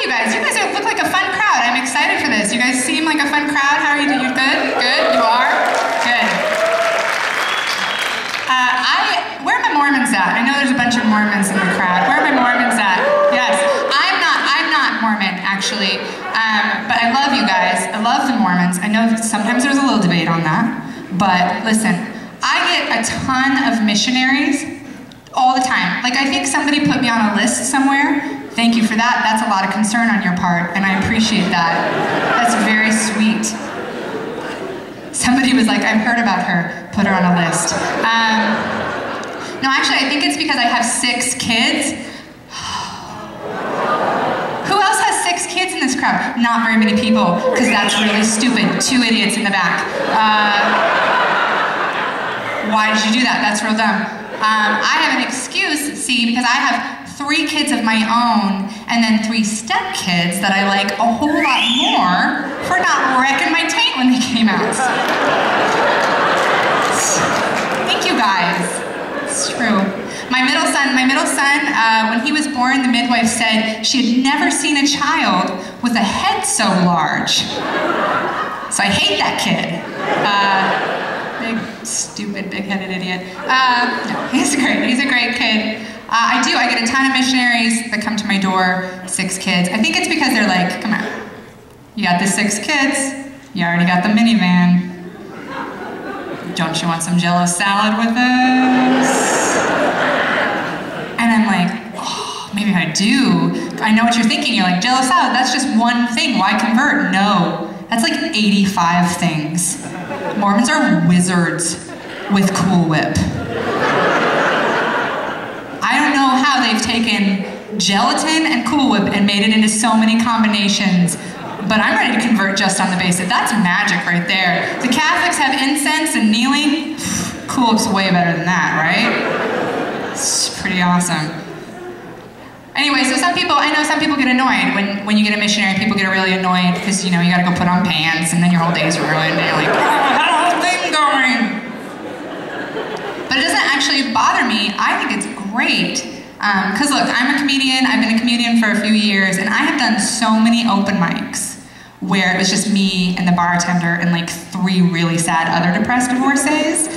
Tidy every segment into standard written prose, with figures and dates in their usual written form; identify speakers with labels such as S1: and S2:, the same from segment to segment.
S1: you guys. You guys look like a fun crowd. I'm excited for this. You guys seem like a fun crowd. How are you doing? You good? Good? You are? Good. Where are my Mormons at? I know there's a bunch of Mormons in the crowd. Where are my Mormons at? Yes. I'm not Mormon, actually. But I love you guys. I love the Mormons. I know that sometimes there's a little debate on that. But listen, I get a ton of missionaries all the time. Like, I think somebody put me on a list somewhere. Thank you for that. That's a lot of concern on your part, and I appreciate that. That's very sweet. Somebody was like, I've heard about her. Put her on a list. No, actually, I think it's because I have 6 kids. Who else has 6 kids in this crowd? Not very many people, because that's really stupid. 2 idiots in the back. Why did you do that? That's real dumb. I have an excuse, see, because I have 3 kids of my own, and then 3 stepkids that I like a whole lot more for not wrecking my taint when they came out. Thank you guys. It's true. My middle son, when he was born, the midwife said she had never seen a child with a head so large. So I hate that kid. Big, stupid, big-headed idiot. No, he's great. He's a great kid. I get a ton of missionaries that come to my door, 6 kids. I think it's because they're like, come on, you got the 6 kids, you already got the minivan. Don't you want some Jell-O salad with us? And I'm like, oh, maybe I do. I know what you're thinking. You're like, Jell-O salad, that's just one thing. Why convert? No, that's like 85 things. Mormons are wizards with Cool Whip. I don't know how they've taken gelatin and Cool Whip and made it into so many combinations, but I'm ready to convert just on the basis. That's magic right there. The Catholics have incense and kneeling. Cool Whip's way better than that, right? It's pretty awesome. Anyway, so I know some people get annoyed when you get a missionary. People get really annoyed because, you know, you gotta go put on pants and then your whole day's ruined and you're like, oh, how's the whole thing going? But it doesn't actually bother me. I think it's great. Because look, I'm a comedian. I've been a comedian for a few years, and I have done so many open mics where it was just me and the bartender and like 3 really sad other depressed divorcees.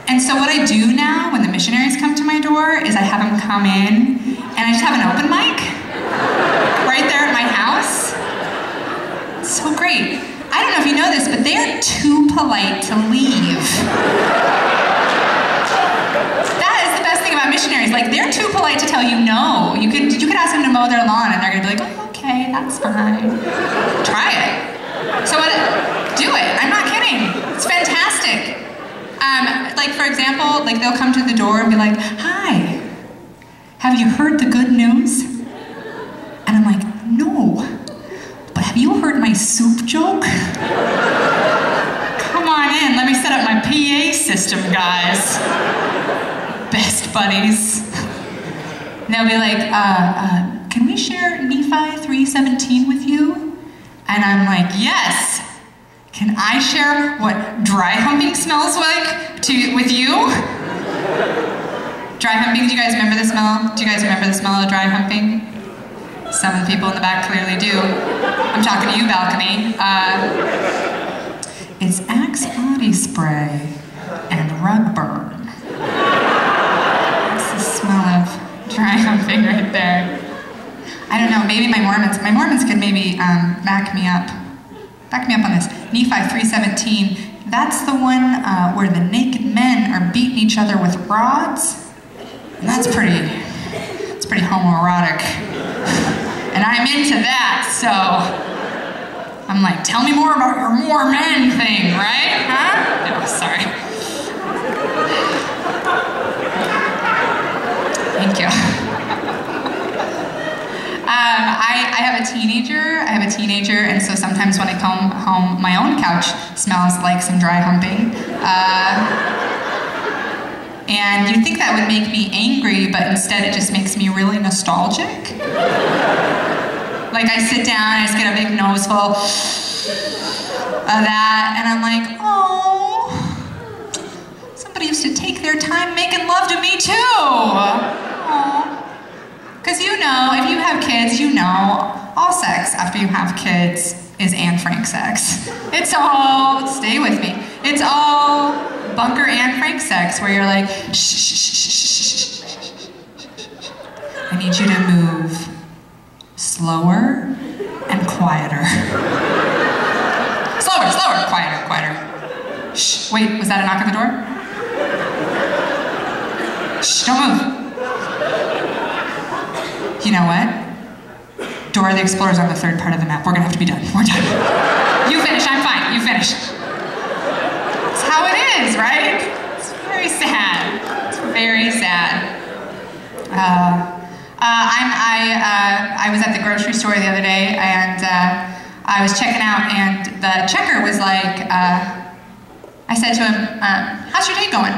S1: And so what I do now when the missionaries come to my door is I have them come in and I just have an open mic right there at my house. It's so great. I don't know if you know this, but they are too polite to leave. That is the best thing about missionaries. Like, they're too polite to tell you no. You could ask them to mow their lawn and they're gonna be like, oh, okay, that's fine. Try it. So do it. I'm not kidding. It's fantastic. Like, for example, like they'll come to the door and be like, hi, have you heard the good news? And I'm like, no. But have you heard my soup joke? Come on in, let me set up my PA system, guys. Best buddies. And they'll be like, can we share Nephi 3:17 with you? And I'm like, yes. Can I share what dry humping smells like with you? Dry humping, do you guys remember the smell? Do you guys remember the smell of dry humping? Some of the people in the back clearly do. I'm talking to you, balcony. It's Axe body spray and rug burn. That's the smell of dry humping right there. I don't know, maybe my Mormons could maybe back me up on this. Nephi 3:17, that's the one where the naked men are beating each other with rods. And that's pretty homoerotic. And I'm into that, so I'm like, tell me more about your Mormon thing, right? Huh? No, sorry. Thank you. I have a teenager, and so sometimes when I come home, my own couch smells like some dry humping. And you'd think that would make me angry, but instead it just makes me really nostalgic. Like, I sit down, I just get a big nose full of that, and I'm like, oh, somebody used to take their time making love to me too. Because you know, as you know, all sex after you have kids is Anne Frank sex. It's all, stay with me, it's all bunker Anne Frank sex where you're like, shh, shh, shh, shh, shh, shh. I need you to move slower and quieter. Slower, slower, quieter, quieter. Shh, wait, was that a knock on the door? Shh, don't move. You know what? Dora the Explorer's on the third part of the map. We're gonna have to be done. We're done. You finish, I'm fine. You finish. It's how it is, right? It's very sad. It's very sad. I was at the grocery store the other day, and I was checking out, and the checker was like, I said to him, how's your day going?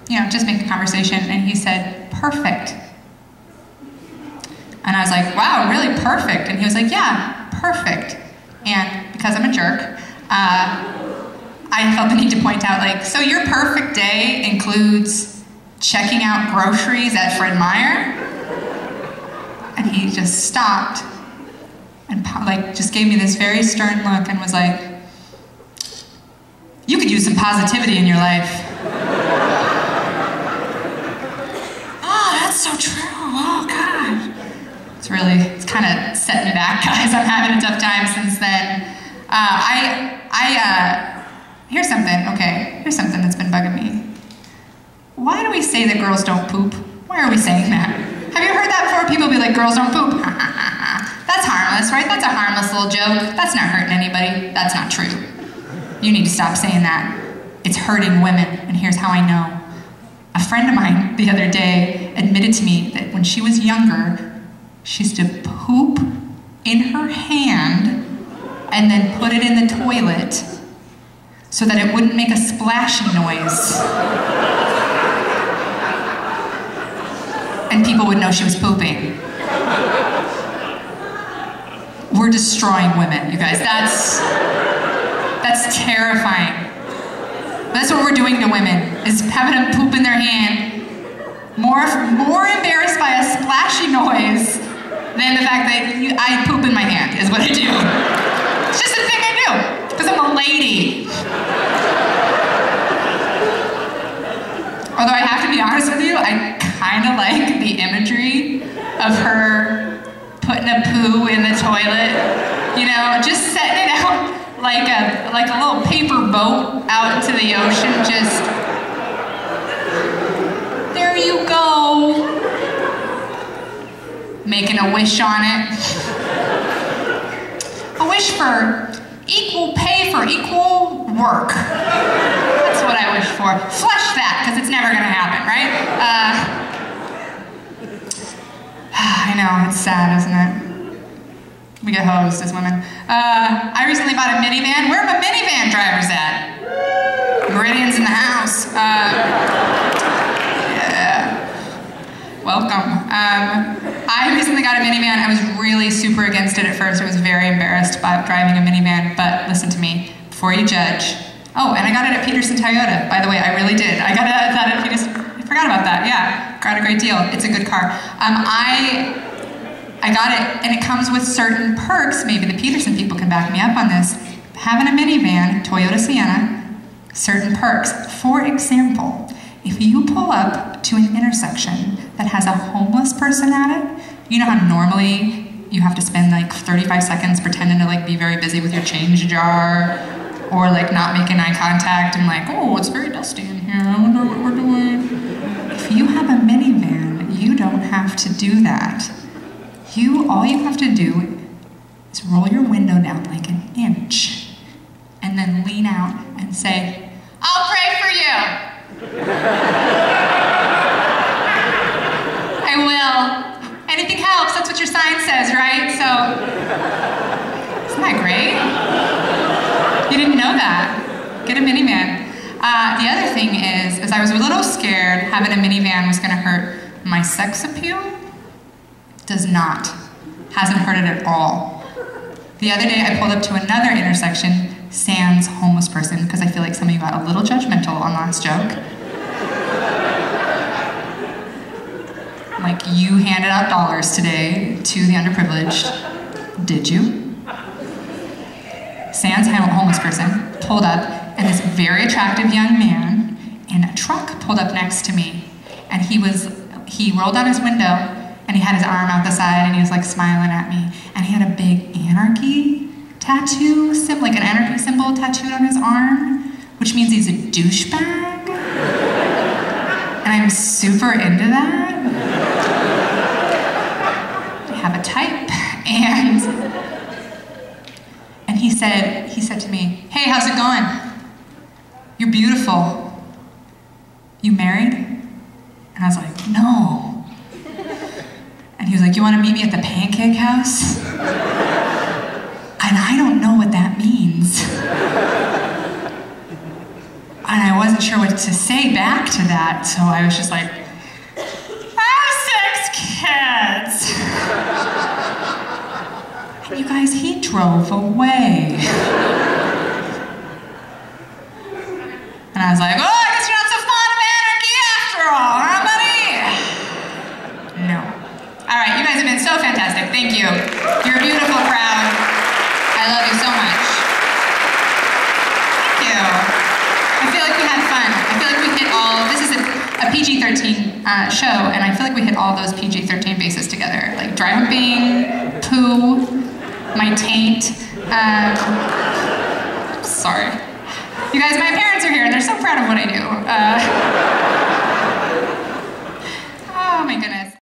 S1: You know, just making conversation, and he said, perfect. And I was like, wow, really perfect? And he was like, yeah, perfect. And because I'm a jerk, I felt the need to point out, like, so your perfect day includes checking out groceries at Fred Meyer? And he just stopped and like just gave me this very stern look and was like, you could use some positivity in your life. Oh, that's so true. Oh, God. It's kind of setting me back, guys. I'm having a tough time since then. Here's something, okay. Here's something that's been bugging me. Why do we say that girls don't poop? Why are we saying that? Have you heard that before? People be like, girls don't poop. That's harmless, right? That's a harmless little joke. That's not hurting anybody. That's not true. You need to stop saying that. It's hurting women, and here's how I know. A friend of mine the other day admitted to me that when she was younger, she used to poop in her hand and then put it in the toilet so that it wouldn't make a splashing noise. And people would know she was pooping. We're destroying women, you guys. That's terrifying. That's what we're doing to women, is having them poop in their hand. More embarrassed by a splashy noise than the fact that I poop in my hand, is what I do. It's just a thing I do, because I'm a lady. Although I have to be honest with you, I kind of like the imagery of her putting a poo in the toilet. You know, just setting it out like a little paper boat out into the ocean, just, there you go. Making a wish on it. A wish for equal pay for equal work. That's what I wish for. Flush that, because it's never gonna happen, right? I know, it's sad, isn't it? We get hosed as women. I recently bought a minivan. Where are my minivan drivers at? Meridian's in the house. Yeah. Welcome. I recently got a minivan. I was really super against it at first. I was very embarrassed about driving a minivan, but listen to me, before you judge. Oh, and I got it at Peterson Toyota. By the way, I really did. I got that at Peterson. I forgot about that, yeah. Got a great deal. It's a good car. I got it, and it comes with certain perks. Maybe the Peterson people can back me up on this. Having a minivan, Toyota Sienna, certain perks. For example, if you pull up to an intersection that has a homeless person at it, you know how normally you have to spend like 35 seconds pretending to like be very busy with your change jar, or like not making eye contact and like, oh, it's very dusty in here, I wonder what we're doing. If you have a minivan, you don't have to do that. All you have to do is roll your window down like an inch and then lean out and say, I'll pray for you. I will. Anything helps, that's what your sign says, right? So, isn't that great? You didn't know that. Get a minivan. The other thing is I was a little scared having a minivan was gonna hurt my sex appeal. Does not. Hasn't hurt it at all. The other day I pulled up to another intersection, sans homeless person, because I feel like some of you got a little judgmental on last joke. I'm like, you handed out dollars today to the underprivileged. Did you? Sans homeless person pulled up, and this very attractive young man in a truck pulled up next to me. And he rolled down his window, and he had his arm out the side, and he was like smiling at me. And he had a big anarchy tattoo, like an anarchy symbol tattooed on his arm, which means he's a douchebag. And I'm super into that. I have a type, and he said to me, "Hey, how's it going? You're beautiful. You married?" And I was like, "No." And he was like, "You want to meet me at the pancake house?" And I don't know what that means. And I wasn't sure what to say back to that, so I was just like, "I have 6 kids." And you guys, he drove away. And I was like, "Oh, I guess you're not so fond of anarchy after all, huh, buddy?" No. All right, you guys have been so fantastic. Thank you. You're a beautiful crowd. I love you so much. Thank you. I feel like we had fun. I feel like we hit this is a PG-13 show, and I feel like we hit all those PG-13 bases together. Like dry humping, poo, my taint. Sorry. You guys, my parents are here, and they're so proud of what I do.